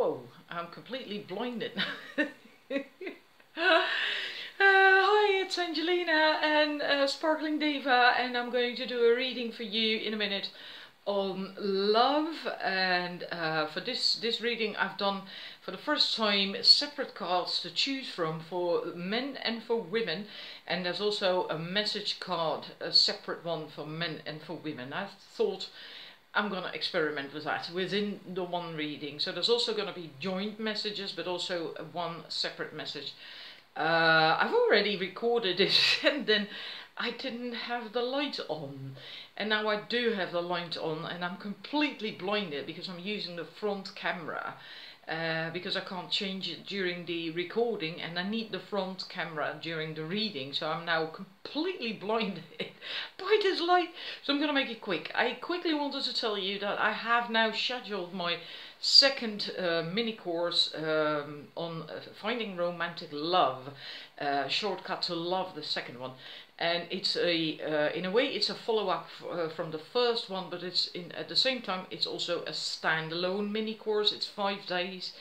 whoa, I'm completely blinded. Hi, it's Angelina and Sparkling Diva, and I'm going to do a reading for you in a minute on love. And for this reading, I've done for the first time separate cards to choose from for men and for women, and there's also a message card, a separate one for men and for women. I thought I'm going to experiment with that within the one reading. So there's also going to be joint messages, but also one separate message. I've already recorded it and then I didn't have the light on, and now I do have the light on, and I'm completely blinded because I'm using the front camera because I can't change it during the recording, and I need the front camera during the reading, so I'm now completely blinded by this light. So I'm gonna make it quick. I quickly wanted to tell you that I have now scheduled my second mini course on finding romantic love, shortcut to love, the second one. And it's in a way it's a follow-up from the first one, but it's at the same time it's also a standalone mini course. It's 5 days,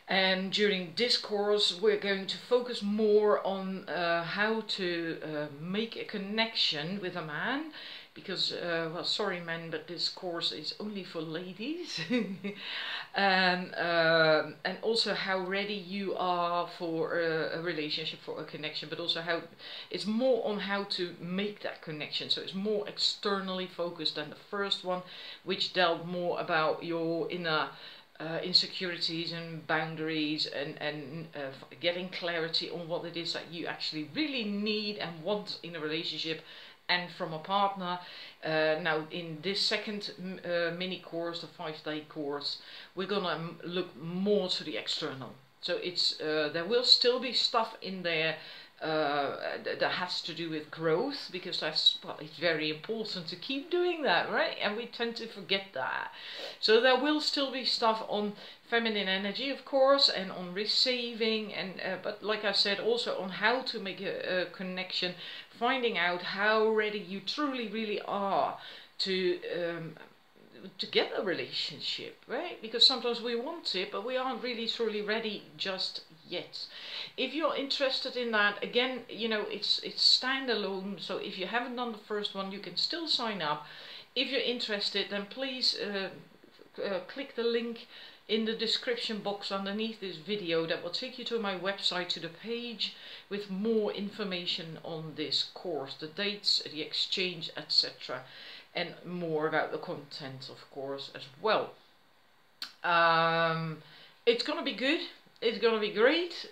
and during this course we're going to focus more on how to make a connection with a man, because well, sorry men, but this course is only for ladies. And also how ready you are for a relationship, for a connection, but also how it's more on how to make that connection. So it's more externally focused than the first one, which dealt more about your inner insecurities and boundaries, and getting clarity on what it is that you actually really need and want in a relationship and from a partner. Now in this second mini course, the 5-day course, we're gonna look more to the external. So it's there will still be stuff in there that has to do with growth, because that's, well, it's very important to keep doing that, right? And we tend to forget that. So there will still be stuff on feminine energy, of course, and on receiving, and but like I said, also on how to make a connection, finding out how ready you truly really are to get a relationship, right? Because sometimes we want it, but we aren't really truly ready just yet. If you're interested in that, again, you know, it's standalone, so if you haven't done the first one, you can still sign up. If you're interested, then please click the link in the description box underneath this video. That will take you to my website, to the page with more information on this course, the dates, the exchange, etc., and more about the content, of course, as well. It's gonna be good. It's gonna be great.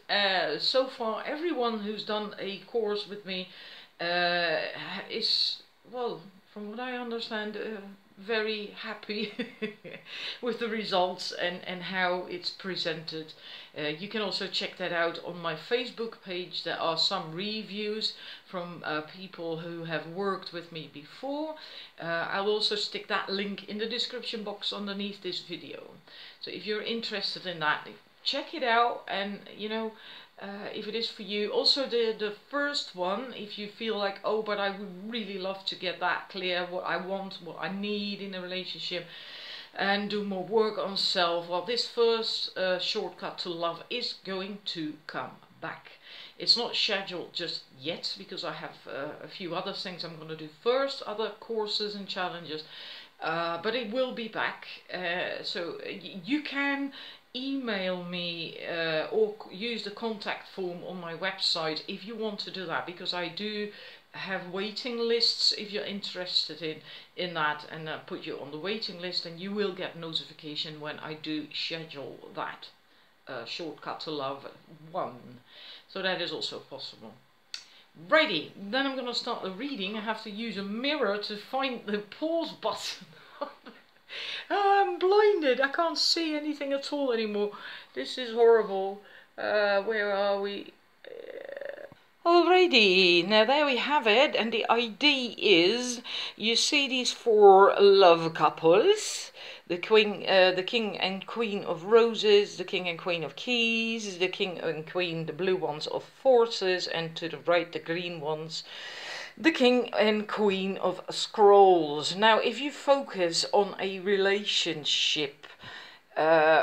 So far, everyone who's done a course with me is, well, from what I understand, very happy with the results and how it's presented. You can also check that out on my Facebook page. There are some reviews from people who have worked with me before. I'll also stick that link in the description box underneath this video. So if you're interested in that, check it out, and you know, if it is for you. Also the first one, if you feel like, oh, but I would really love to get that clear, what I want, what I need in a relationship, and do more work on self, well, this first shortcut to love is going to come back. It's not scheduled just yet, because I have a few other things I'm going to do first, other courses and challenges, but it will be back. So you can email me or use the contact form on my website if you want to do that, because I do have waiting lists if you're interested in that, and put you on the waiting list, and you will get notification when I do schedule that shortcut to love 1. So that is also possible. Righty, then I'm going to start the reading. I have to use a mirror to find the pause button. I'm blinded, I can't see anything at all anymore. This is horrible. Where are we? Alrighty, now there we have it, and the idea is, you see these 4 love couples, the king and queen of roses, the king and queen of keys, the king and queen, the blue ones, of forces, and to the right the green ones, the king and queen of scrolls. Now if you focus on a relationship,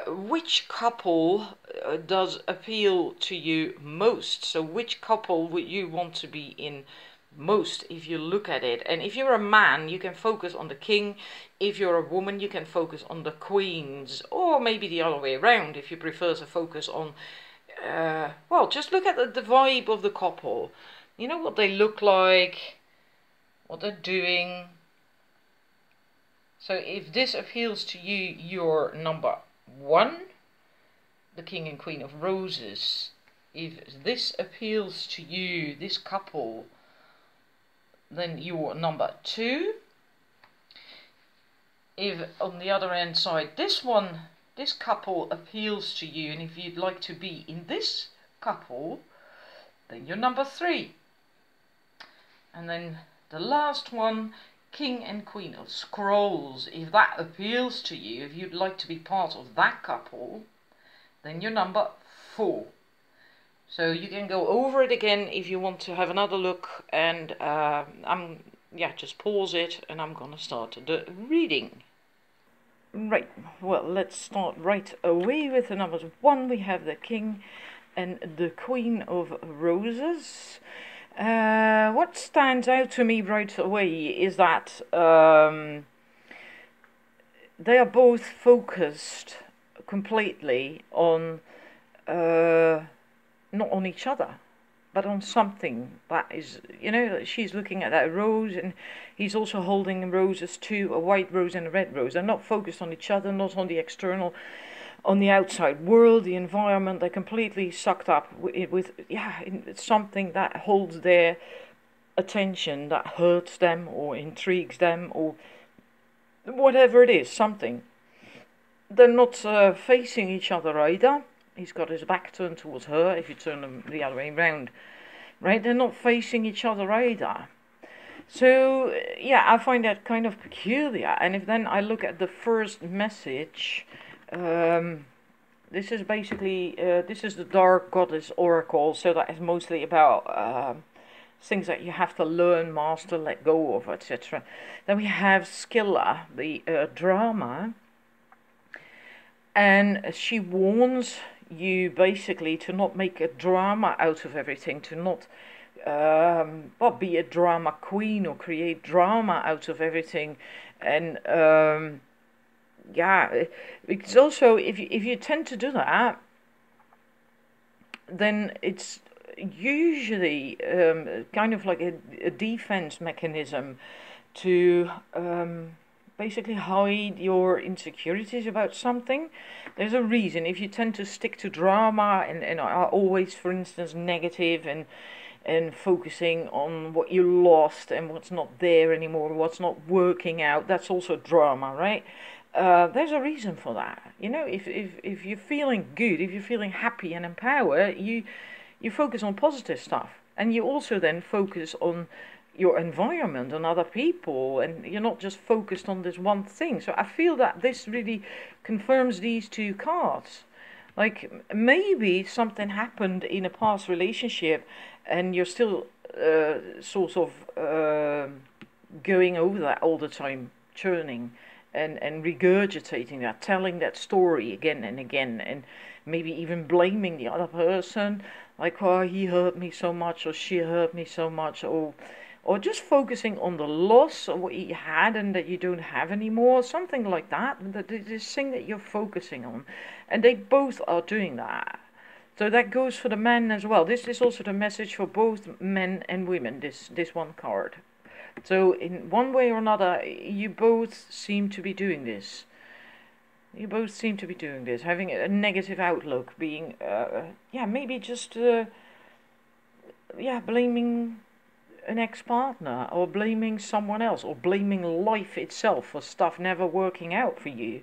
which couple does appeal to you most? So which couple would you want to be in most if you look at it? And if you're a man, you can focus on the king. If you're a woman, you can focus on the queens, or maybe the other way around if you prefer to focus on well, just look at the vibe of the couple. You know, what they look like, what they're doing. So if this appeals to you, you're number 1, the King and Queen of Roses. If this appeals to you, this couple, then you're number 2. If on the other hand side, this couple appeals to you, and if you'd like to be in this couple, then you're number 3. And then the last one, King and Queen of Scrolls. If that appeals to you, if you'd like to be part of that couple, then you're number 4. So you can go over it again if you want to have another look, and just pause it, and I'm gonna start the reading. Right, well, let's start right away with the numbers 1. We have the King and the Queen of Roses. What stands out to me right away is that they are both focused completely on not on each other, but on something that is, you know, she's looking at that rose and he's also holding roses too, a white rose and a red rose. They're not focused on each other, not on the external, on the outside world, the environment. They're completely sucked up with something that holds their attention, that hurts them or intrigues them or whatever it is, something. They're not facing each other either. He's got his back turned towards her, if you turn them the other way around. Right? They're not facing each other either. So, yeah, I find that kind of peculiar. And if then I look at the first message, this is basically, this is the Dark Goddess Oracle, so that is mostly about things that you have to learn, master, let go of, etc. Then we have Scylla, the drama, and she warns you basically to not make a drama out of everything, to not be a drama queen or create drama out of everything. And because also if you tend to do that, then it's usually kind of like a defense mechanism to basically hide your insecurities about something. There's a reason. If you tend to stick to drama and are always, for instance, negative and focusing on what you lost and what's not there anymore, what's not working out, that's also drama, right? There's a reason for that. You know, if you're feeling good, if you're feeling happy and empowered, you focus on positive stuff, and you also then focus on your environment and other people, and you're not just focused on this one thing. So I feel that this really confirms these two cards. Like, maybe something happened in a past relationship and you're still sort of going over that all the time, churning and regurgitating that, telling that story again and again, and maybe even blaming the other person, like, oh, he hurt me so much, or she hurt me so much, or just focusing on the loss of what you had and that you don't have anymore, something like that. This thing that you're focusing on, and they both are doing that. So that goes for the men as well. This is also the message for both men and women, this one card. So in one way or another, you both seem to be doing this. You both seem to be doing this, having a negative outlook, being, maybe just, blaming an ex-partner, or blaming someone else, or blaming life itself for stuff never working out for you,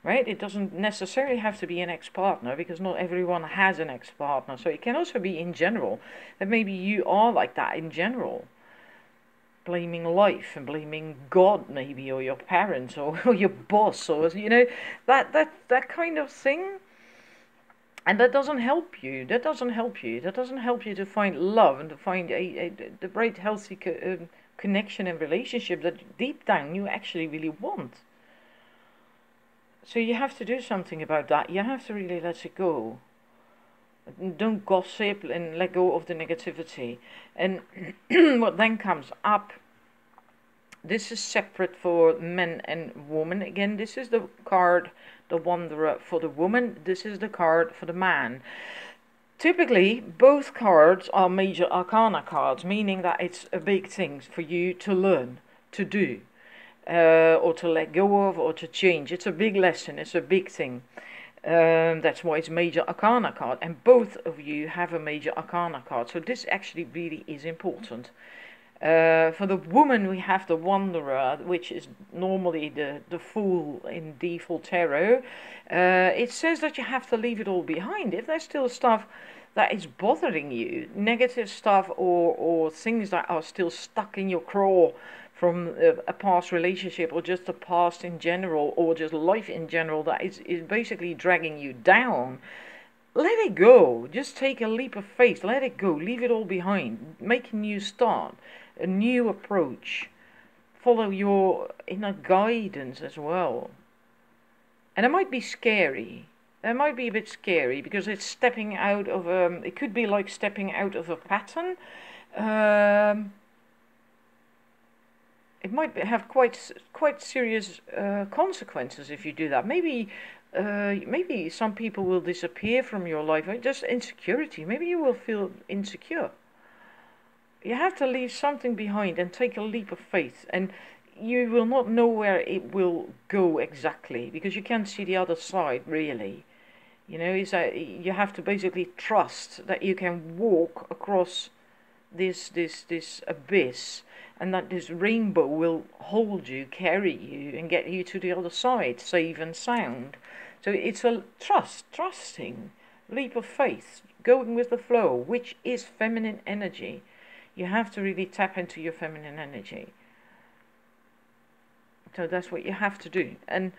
right? It doesn't necessarily have to be an ex-partner, because not everyone has an ex-partner. So it can also be in general, that maybe you are like that in general, blaming life and blaming God maybe, or your parents, or your boss, or, you know, that kind of thing. And that doesn't help you. That doesn't help you. That doesn't help you to find love and to find the great healthy connection and relationship that deep down you actually really want. So you have to do something about that. You have to really let it go. Don't gossip and let go of the negativity. And what then comes up, this is separate for men and women. Again, this is the card, the Wanderer, for the woman. This is the card for the man. Typically, both cards are major arcana cards, meaning that it's a big thing for you to learn, to do, or to let go of, or to change. It's a big lesson, it's a big thing. That's why it's major arcana card, and both of you have a major arcana card. So this actually really is important. For the woman, we have the Wanderer, which is normally the Fool in default tarot. It says that you have to leave it all behind. If there's still stuff that is bothering you, negative stuff or things that are still stuck in your craw from a past relationship, or just the past in general, or just life in general, that is basically dragging you down, let it go. Just take a leap of faith. Let it go. Leave it all behind. Make a new start, a new approach. Follow your inner guidance as well. And it might be scary. It might be a bit scary because it's stepping out of it could be like stepping out of a pattern. It might have quite serious consequences if you do that. Maybe some people will disappear from your life. Just insecurity. Maybe you will feel insecure. You have to leave something behind and take a leap of faith. And you will not know where it will go exactly, because you can't see the other side really. You know, you have to basically trust that you can walk across this abyss, and that this rainbow will hold you, carry you, and get you to the other side, safe and sound. So it's a trusting leap of faith, going with the flow, which is feminine energy. You have to really tap into your feminine energy. So that's what you have to do, and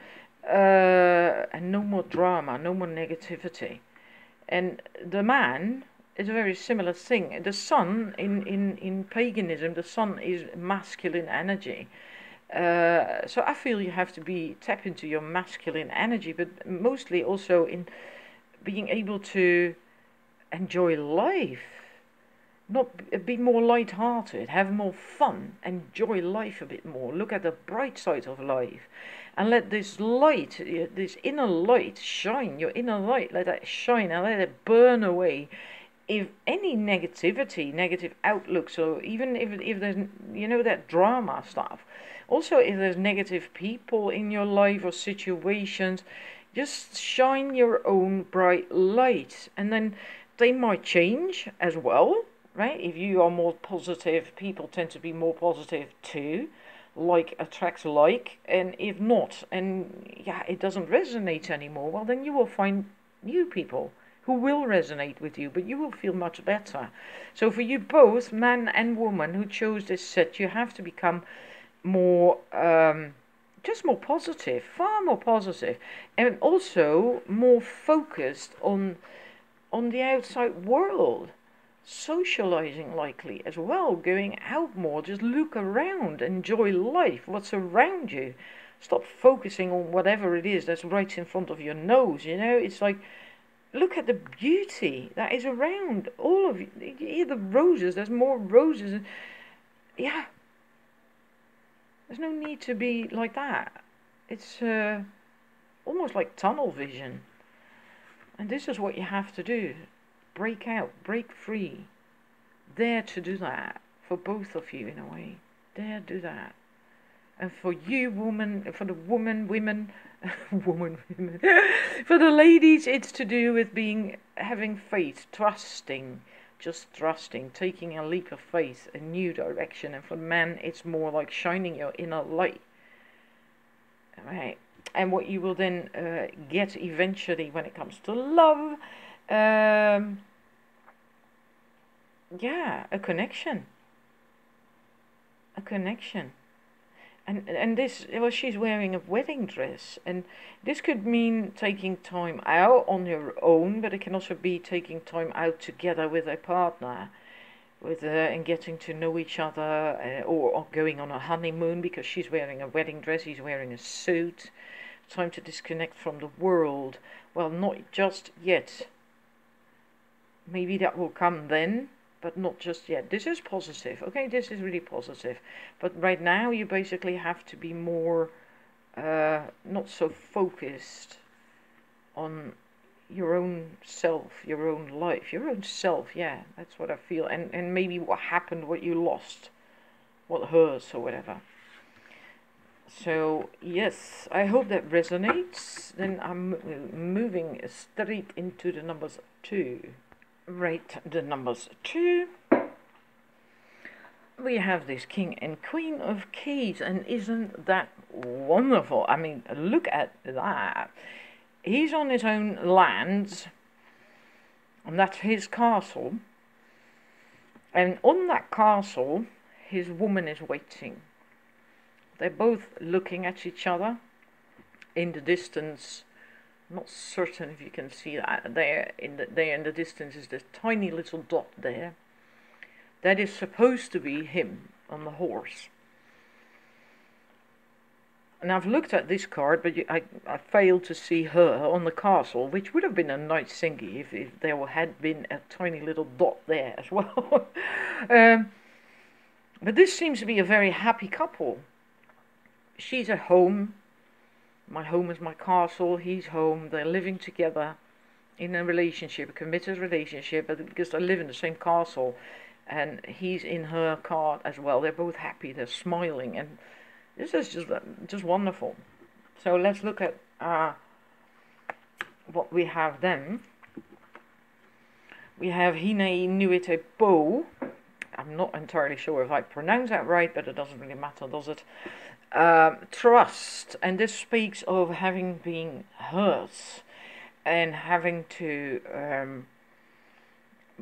no more drama, no more negativity. And the man is a very similar thing. The sun in paganism, the sun is masculine energy. So I feel you have to tap into your masculine energy, but mostly also in being able to enjoy life. Not be more light-hearted, have more fun, enjoy life a bit more, look at the bright side of life, and let this light, this inner light shine, your inner light, let that shine and let it burn away. If any negativity, negative outlooks, or even if there's, you know, that drama stuff, also if there's negative people in your life or situations, just shine your own bright light, and then they might change as well. Right? If you are more positive, people tend to be more positive too. Like attracts like, and if not, and yeah, it doesn't resonate anymore, well, then you will find new people who will resonate with you, but you will feel much better. So for you both, man and woman who chose this set, you have to become more, just more positive, far more positive, and also more focused on the outside world. Socializing likely as well, going out more, just look around, enjoy life, what's around you. Stop focusing on whatever it is that's right in front of your nose, you know. It's like, look at the beauty that is around all of you. You hear the roses, there's more roses. Yeah, there's no need to be like that. It's almost like tunnel vision. And this is what you have to do. Break out, break free. Dare to do that for both of you in a way. Dare do that. And for you, woman, for the women, women, for the ladies, it's to do with having faith, trusting, just trusting, taking a leap of faith, a new direction. And for men, it's more like shining your inner light. Right. And what you will then get eventually when it comes to love, yeah, a connection. And this, well, she's wearing a wedding dress, and this could mean taking time out on your own, but it can also be taking time out together with a partner, and getting to know each other, or going on a honeymoon, because she's wearing a wedding dress, he's wearing a suit. time to disconnect from the world. Well, not just yet. Maybe that will come then, but not just yet. This is positive. Okay, this is really positive. But right now you basically have to be more not so focused on your own self, your own life, your own self. Yeah, that's what I feel. And maybe what happened, what you lost, what hurts or whatever. So yes, I hope that resonates. Then I'm moving straight into the numbers 2. Right, the numbers 2. We have this King and Queen of Keys, and isn't that wonderful? I mean, look at that. He's on his own lands, and that's his castle. And on that castle, his woman is waiting. They're both looking at each other in the distance. Not certain if you can see that. There in the distance is this tiny little dot there. That is supposed to be him on the horse. And I've looked at this card, but I failed to see her on the castle, which would have been a nice thingy if there had been a tiny little dot there as well. But this seems to be a very happy couple. She's at home. My home is my castle. He's home. They're living together in a relationship, a committed relationship, but because they live in the same castle, and he's in her card as well. They're both happy. They're smiling, and this is just wonderful. So let's look at what we have then. We have Hine Nuite Bo. I'm not entirely sure if I pronounce that right, but it doesn't really matter, does it? Trust, and this speaks of having been hurt and having to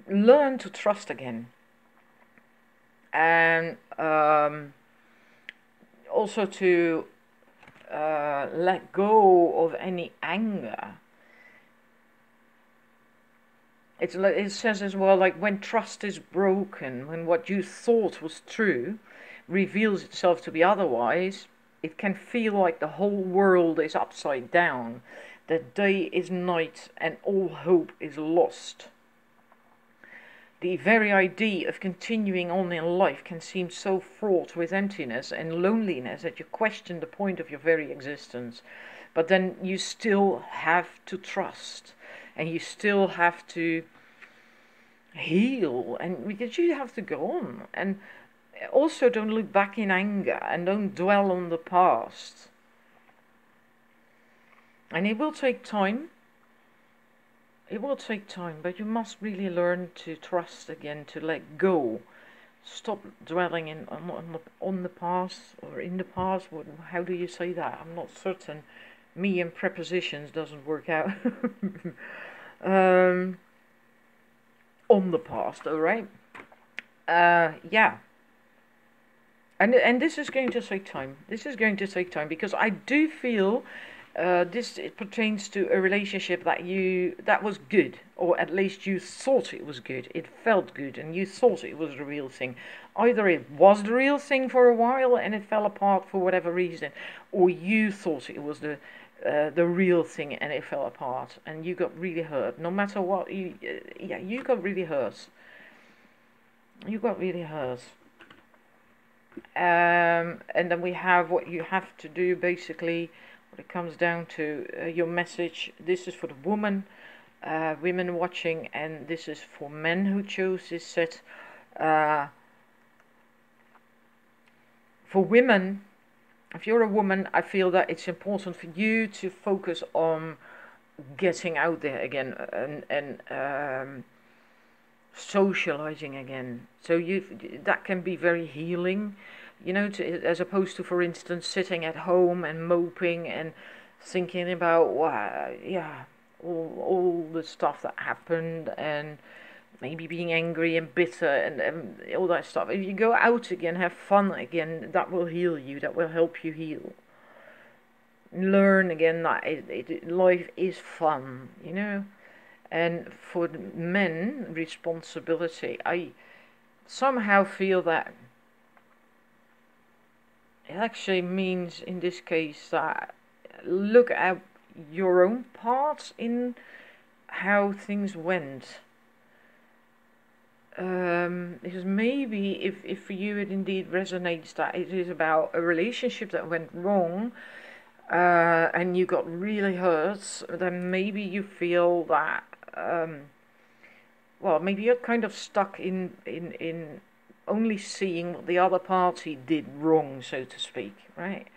learn to trust again, and also to let go of any anger. It says as well, like when trust is broken, when what you thought was true reveals itself to be otherwise, it can feel like the whole world is upside down, that day is night and all hope is lost. The very idea of continuing on in life can seem so fraught with emptiness and loneliness that you question the point of your very existence. But then you still have to trust, and you still have to heal, and because you have to go on. And also don't look back in anger and don't dwell on the past. And it will take time. It will take time, but you must really learn to trust again, to let go. Stop dwelling on the past or in the past. How do you say that? I'm not certain. Me and prepositions doesn't work out. On the past, all right? Yeah. And this is going to take time. This is going to take time, because I do feel it pertains to a relationship that was good, or at least you thought it was good. It felt good, and you thought it was the real thing. Either it was the real thing for a while and it fell apart for whatever reason, or you thought it was the real thing and it fell apart, and you got really hurt. No matter what, you got really hurt. You got really hurt. And then we have what you have to do, basically, what it comes down to, your message. This is for the women, women watching, and this is for men who chose this set. For women, if you're a woman, I feel that it's important for you to focus on getting out there again and socializing again. So that can be very healing, you know, as opposed to, for instance, sitting at home and moping and thinking about all the stuff that happened, and maybe being angry and bitter and all that stuff. If you go out again, have fun again, that will heal you, that will help you heal. Learn again that life is fun, you know. And for the men, responsibility. I somehow feel that it actually means, in this case, that look at your own part in how things went. Because maybe if for you it indeed resonates that it is about a relationship that went wrong, and you got really hurt, then maybe you feel that, well, maybe you're kind of stuck in only seeing what the other party did wrong, so to speak, right?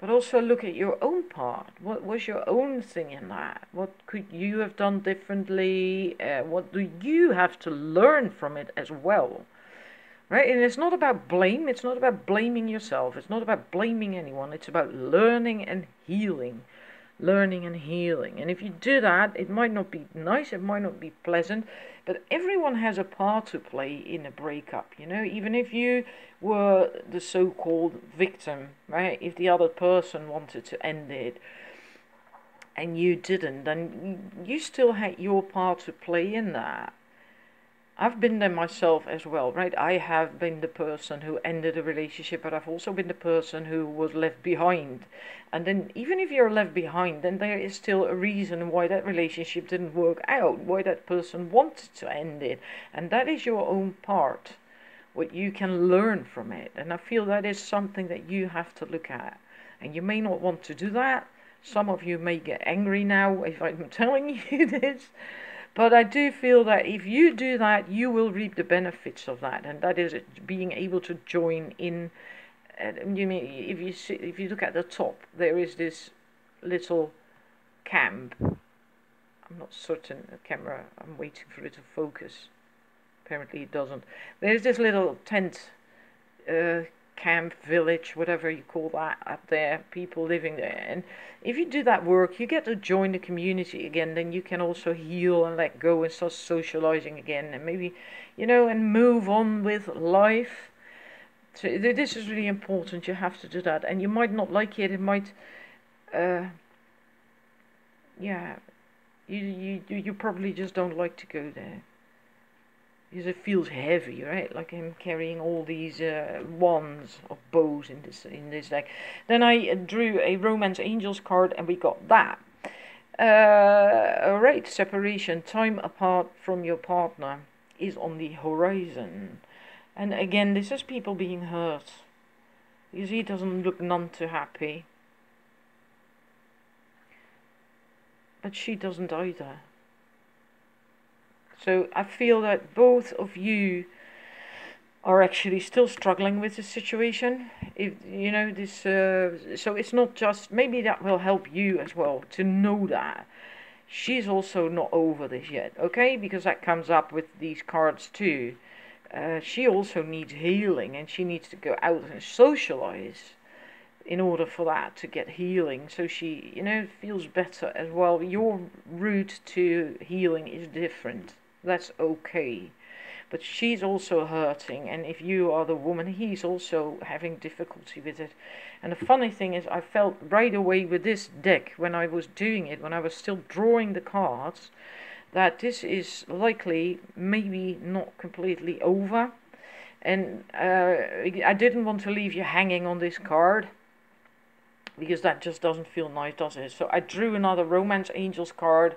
But also look at your own part. What was your own thing in that? What could you have done differently? What do you have to learn from it as well? Right? And it's not about blame. It's not about blaming yourself. It's not about blaming anyone. It's about learning and healing. Learning and healing. And if you do that, it might not be nice, it might not be pleasant, but everyone has a part to play in a breakup, you know, even if you were the so-called victim, right? If the other person wanted to end it and you didn't, then you still had your part to play in that. I've been there myself as well, right? I have been the person who ended a relationship, but I've also been the person who was left behind. And then even if you're left behind, then there is still a reason why that relationship didn't work out, why that person wanted to end it. And that is your own part, what you can learn from it. And I feel that is something that you have to look at. And you may not want to do that. Some of you may get angry now if I'm telling you this. But I do feel that if you do that, you will reap the benefits of that, and that is being able to join in. You mean if you look at the top, there is this little camp. I'm not certain the camera. I'm waiting for it to focus. Apparently it doesn't. There's this little tent, camp, village, whatever you call that, up there, people living there. And if you do that work, you get to join the community again, then you can also heal and let go and start socializing again, and maybe, you know, and move on with life. So this is really important. You have to do that, and you might not like it. It might, yeah, you probably just don't like to go there. Because it feels heavy, right? Like I'm carrying all these wands of bows in this deck. Then I drew a Romance Angels card, and we got that. Alright, separation, time apart from your partner is on the horizon. And again, this is people being hurt. Because he doesn't look none too happy. But she doesn't either. So I feel that both of you are actually still struggling with the situation. If you know this, so it's not just, maybe that will help you as well to know that she's also not over this yet, okay? Because that comes up with these cards too. She also needs healing, and she needs to go out and socialize in order for that to get healing, so she, you know, feels better as well. Your route to healing is different. That's okay. But she's also hurting, and if you are the woman, he's also having difficulty with it. And the funny thing is, I felt right away with this deck, when I was doing it, when I was still drawing the cards, that this is likely maybe not completely over. And I didn't want to leave you hanging on this card, because that just doesn't feel nice, does it? So I drew another Romance Angels card,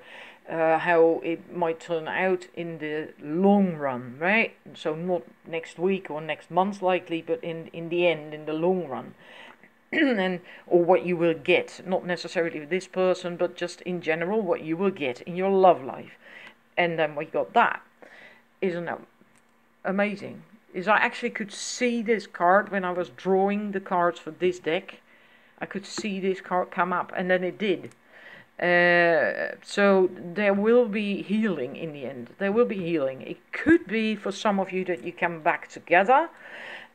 how it might turn out in the long run, right? So not next week or next month likely, but in the end, in the long run. And or what you will get, not necessarily with this person, but just in general, what you will get in your love life. And then we got that. Isn't that amazing? Is I actually could see this card when I was drawing the cards for this deck. I could see this card come up, and then it did. So there will be healing in the end. There will be healing. It could be for some of you that you come back together.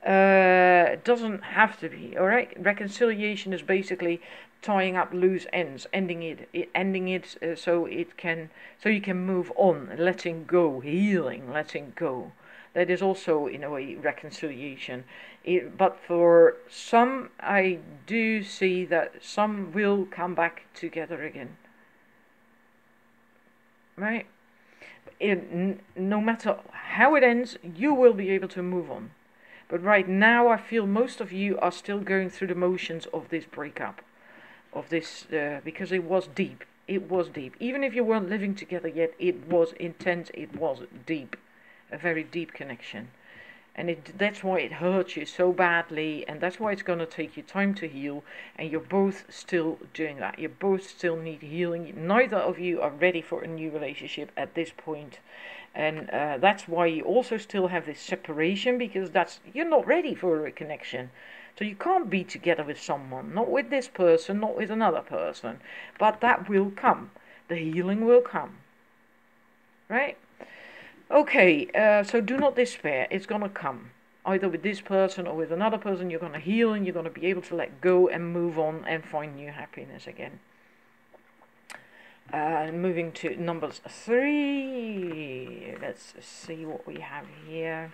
It doesn't have to be. All right. Reconciliation is basically tying up loose ends, ending it, so you can move on, letting go, healing, letting go. That is also, in a way, reconciliation. But for some, I do see that some will come back together again. Right? No matter how it ends, you will be able to move on. But right now, I feel most of you are still going through the motions of this breakup. of this, because it was deep. It was deep. Even if you weren't living together yet, it was intense, it was deep. A very deep connection. And that's why it hurts you so badly, and that's why it's going to take you time to heal, and you're both still doing that. You both still need healing. Neither of you are ready for a new relationship at this point. And that's why you also still have this separation, because you're not ready for a reconnection. So you can't be together with someone, not with this person, not with another person. But that will come. The healing will come. Right? Okay, so do not despair. It's going to come. Either with this person or with another person, you're going to heal and you're going to be able to let go and move on and find new happiness again. Moving to numbers 3. Let's see what we have here.